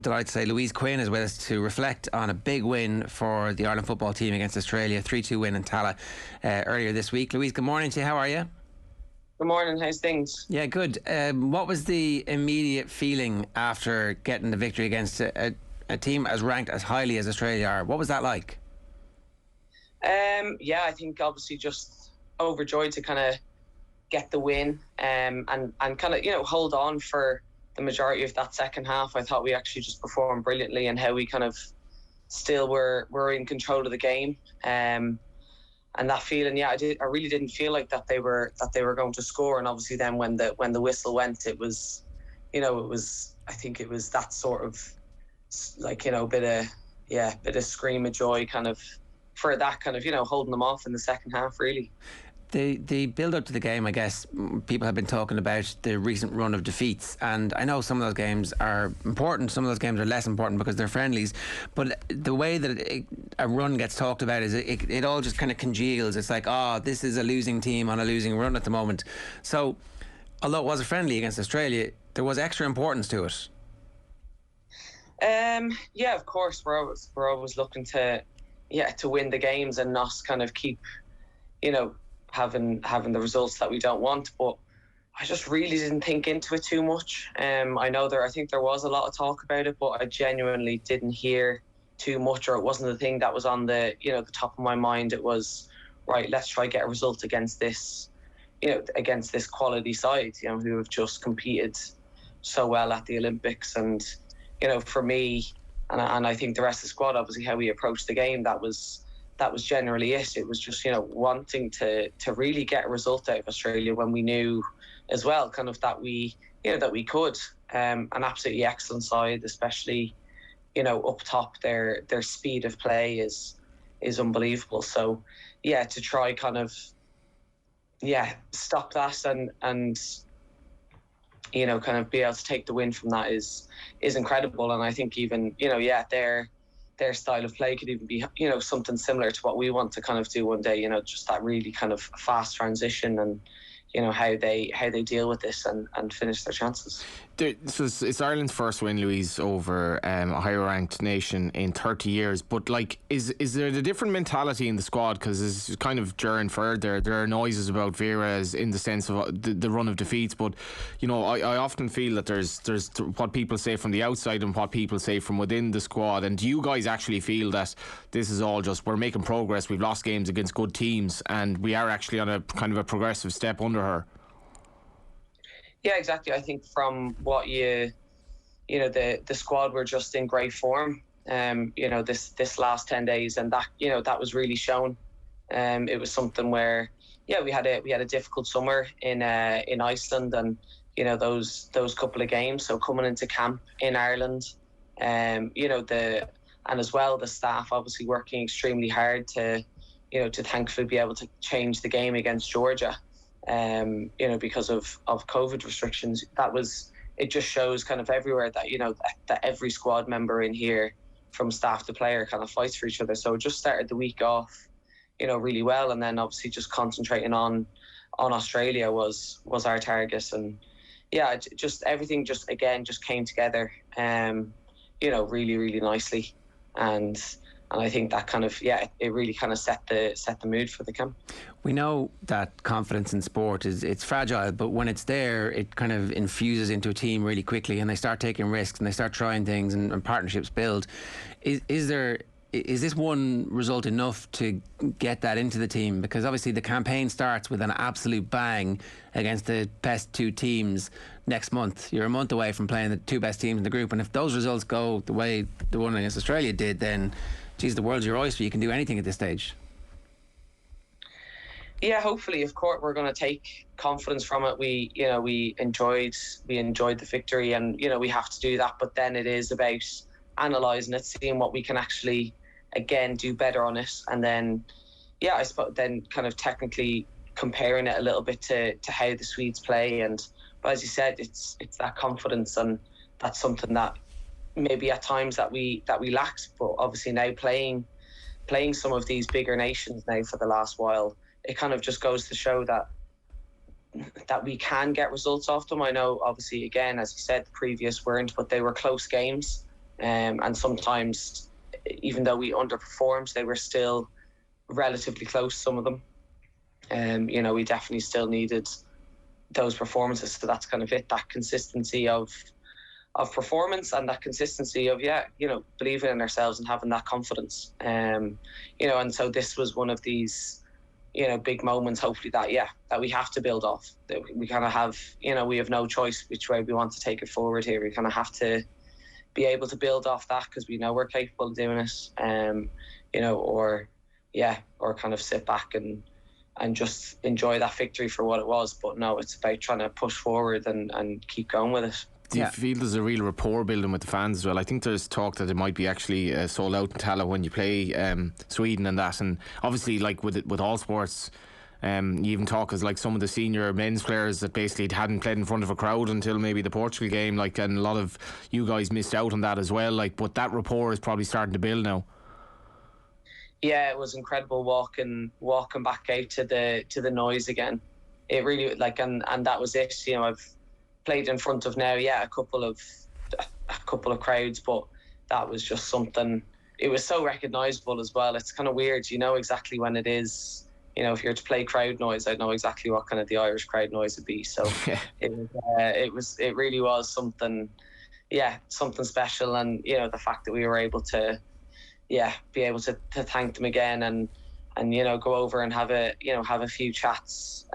Delighted to say Louise Quinn is with us to reflect on a big win for the Ireland football team against Australia, 3-2 win in Tala earlier this week. Louise, good morning to you. How are you? Good morning. How's things? Yeah, good. What was the immediate feeling after getting the victory against a team as ranked as highly as Australia are? What was that like? Yeah, I think obviously just overjoyed to kind of get the win and kind of, hold on for the majority of that second half. I thought we actually just performed brilliantly, and how we kind of still were in control of the game. And that feeling, I really didn't feel like that they were going to score. And obviously then when the whistle went, it was, I think it was that sort of like, bit of scream of joy kind of for that kind of, holding them off in the second half, really. The build up to the game, I guess people have been talking about the recent run of defeats, and I know some of those games are important, some of those games are less important because they're friendlies, but the way that a run gets talked about is it all just kind of congeals. It's like, this is a losing team on a losing run at the moment. So although it was a friendly against Australia, there was extra importance to it. Yeah, of course we're always looking to win the games and not kind of keep having the results that we don't want. But I just really didn't think into it too much. I think there was a lot of talk about it, but I genuinely didn't hear too much, or it wasn't the thing that was on the the top of my mind. It was, right, let's try get a result against this quality side, who have just competed so well at the Olympics. And for me, and I think the rest of the squad, obviously how we approached the game, that was generally it. It was just, wanting to really get a result out of Australia when we knew as well kind of that we could. An absolutely excellent side, especially, up top, their speed of play is unbelievable. So, to try kind of, stop that and kind of be able to take the win from that is incredible. And I think even, their style of play could even be, something similar to what we want to kind of do one day, just that really kind of fast transition and, how they deal with this and finish their chances. So it's Ireland's first win, Louise, over a higher ranked nation in 30 years. But is there a different mentality in the squad? Because it's kind of during further, there are noises about Vera's in the sense of the run of defeats. But I often feel that there's what people say from the outside and what people say from within the squad. And do you guys actually feel that this is all just, we're making progress, we've lost games against good teams, and we are actually on a kind of a progressive step under her? Yeah, exactly. I think from what the squad were just in great form. This last 10 days, and that was really shown. It was something where we had a difficult summer in Iceland, and those couple of games. So coming into camp in Ireland, and as well the staff obviously working extremely hard to thankfully be able to change the game against Georgia. Because of COVID restrictions. It just shows kind of everywhere that, that every squad member in here, from staff to player, kind of fights for each other. So it just started the week off, really well. And then obviously just concentrating on Australia was our target. And just everything just came together, really, really nicely. And I think that kind of, it really kind of set the mood for the camp. We know that confidence in sport it's fragile, but when it's there, it kind of infuses into a team really quickly, and they start taking risks and they start trying things, and partnerships build. Is this one result enough to get that into the team? Because obviously the campaign starts with an absolute bang against the best two teams next month. You're a month away from playing the two best teams in the group, and if those results go the way the one against Australia did, then geez, the world's your oyster. You can do anything at this stage. Yeah, hopefully, of course, we're going to take confidence from it. We enjoyed the victory, and we have to do that. But then it is about analysing it, seeing what we can actually again do better on it, and then I suppose then kind of technically comparing it a little bit to how the Swedes play. But as you said, it's that confidence, and that's something that maybe at times that we lacked. But obviously now playing some of these bigger nations now for the last while, it kind of just goes to show that we can get results off them. I know obviously, again, as you said, the previous weren't, but they were close games. and sometimes, even though we underperformed, they were still relatively close, some of them. We definitely still needed those performances. So that's kind of it, that consistency of performance, and that consistency of believing in ourselves and having that confidence. And so this was one of these big moments, hopefully, that we have to build off, that we kind of have, we have no choice which way we want to take it forward here. We kind of have to be able to build off that, because we know we're capable of doing it. Or kind of sit back and just enjoy that victory for what it was. But no, it's about trying to push forward and keep going with it. Do you feel there's a real rapport building with the fans as well? I think there's talk that it might be actually sold out in Tala when you play Sweden and that. And obviously, like with all sports, you even talk as like some of the senior men's players that basically hadn't played in front of a crowd until maybe the Portugal game. Like, and a lot of you guys missed out on that as well. Like, but that rapport is probably starting to build now. Yeah, it was incredible walking back out to the noise again. It really and that was it. I've played in front of now, a couple of crowds, but that was just something. It was so recognisable as well. It's kind of weird, exactly when it is. If you're to play crowd noise, I'd know exactly what kind of the Irish crowd noise would be. So it really was something, something special. And the fact that we were able to, be able to thank them again and go over and have a few chats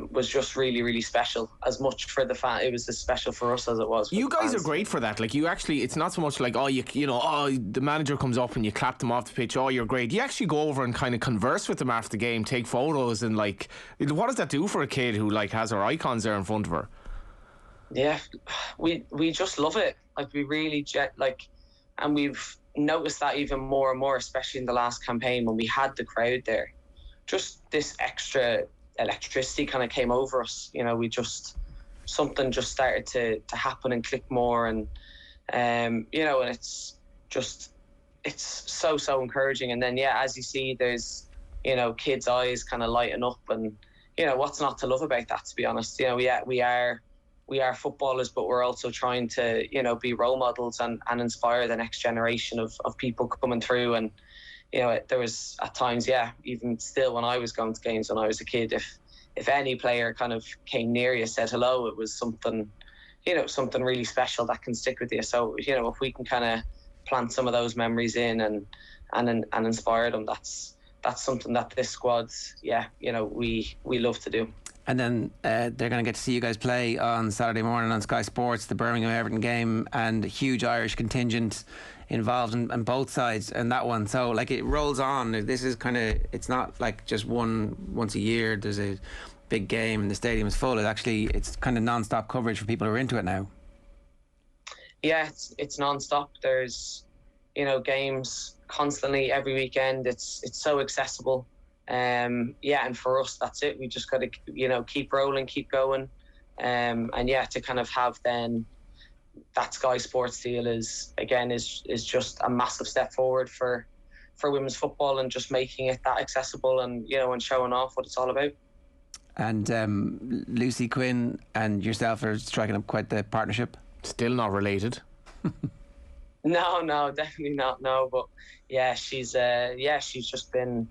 was just really, really special. As much for the fan, it was as special for us as it was for you the guys fans. Are great for that. Like, you actually, it's not so much like the manager comes up and you clap them off the pitch, you're great. You actually go over and kind of converse with them after the game, take photos, and like, what does that do for a kid who like has her icons there in front of her? Yeah, we just love it. Like, we really and we've noticed that even more and more, especially in the last campaign when we had the crowd there. Just this extra electricity kind of came over us. Something just started to happen and click more, and and it's so encouraging. And then as you see, there's kids' eyes kind of lighting up, and what's not to love about that, to be honest. We are footballers, but we're also trying to, be role models and inspire the next generation of people coming through. And, there was at times, even still when I was going to games when I was a kid, if any player kind of came near you, said hello, it was something, something really special that can stick with you. So, if we can kind of plant some of those memories in and inspire them, that's something that this squad's, we love to do. And then they're going to get to see you guys play on Saturday morning on Sky Sports, the Birmingham-Everton game, and a huge Irish contingent involved in both sides in that one. So, like, it rolls on. This is kind of, it's not like just once a year there's a big game and the stadium is full. It's kind of non-stop coverage for people who are into it now. Yeah, it's non-stop. There's, games constantly every weekend. It's so accessible. And for us, that's it. We just got to, keep rolling, keep going. And to kind of have then that Sky Sports deal is just a massive step forward for women's football, and just making it that accessible and, and showing off what it's all about. And Louise Quinn and yourself are striking up quite the partnership. Still not related. No, definitely not. No, but she's just been,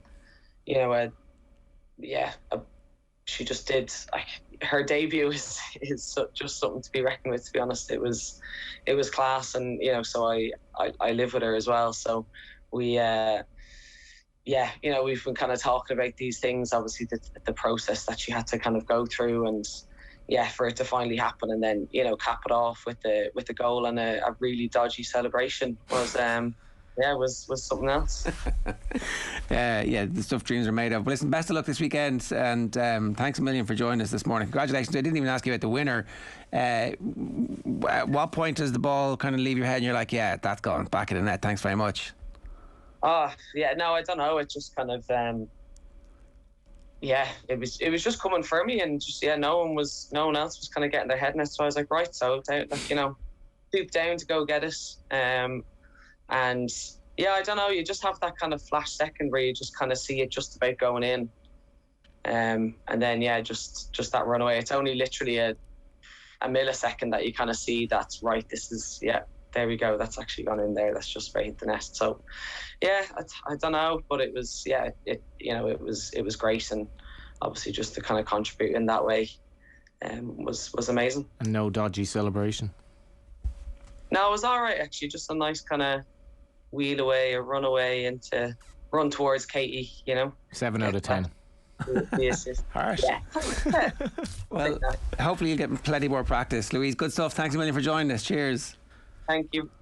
she just did. Her debut is just something to be reckoned with. To be honest, it was class, and so I live with her as well. So we, we've been kind of talking about these things. Obviously, the process that she had to kind of go through, and for it to finally happen, and then cap it off with the goal and a really dodgy celebration was something else. The stuff dreams are made of. But listen, best of luck this weekend, and thanks a million for joining us this morning. Congratulations. I didn't even ask you about the winner. At what point does the ball kind of leave your head and you're like, that's gone back in the net, thanks very much? No, I don't know. It just kind of it was just coming for me, and just no one else was kind of getting their head in it. So I was like, right, so swoop down to go get it. And I don't know, you just have that kind of flash second where you just kind of see it just about going in. And then, just that runaway. It's only literally a millisecond that you kind of see that's right, this is there we go, that's actually gone in there, that's just straight hit the nest. So yeah, I don't know, but it was, yeah, it was great, and obviously just to kind of contribute in that way was amazing. And no dodgy celebration? No, it was all right actually, just a nice kind of wheel away or run towards Katie, 7 out of 10. The assist. Harsh. Yeah. Well, hopefully you'll get plenty more practice. Louise, good stuff. Thanks a million for joining us. Cheers. Thank you.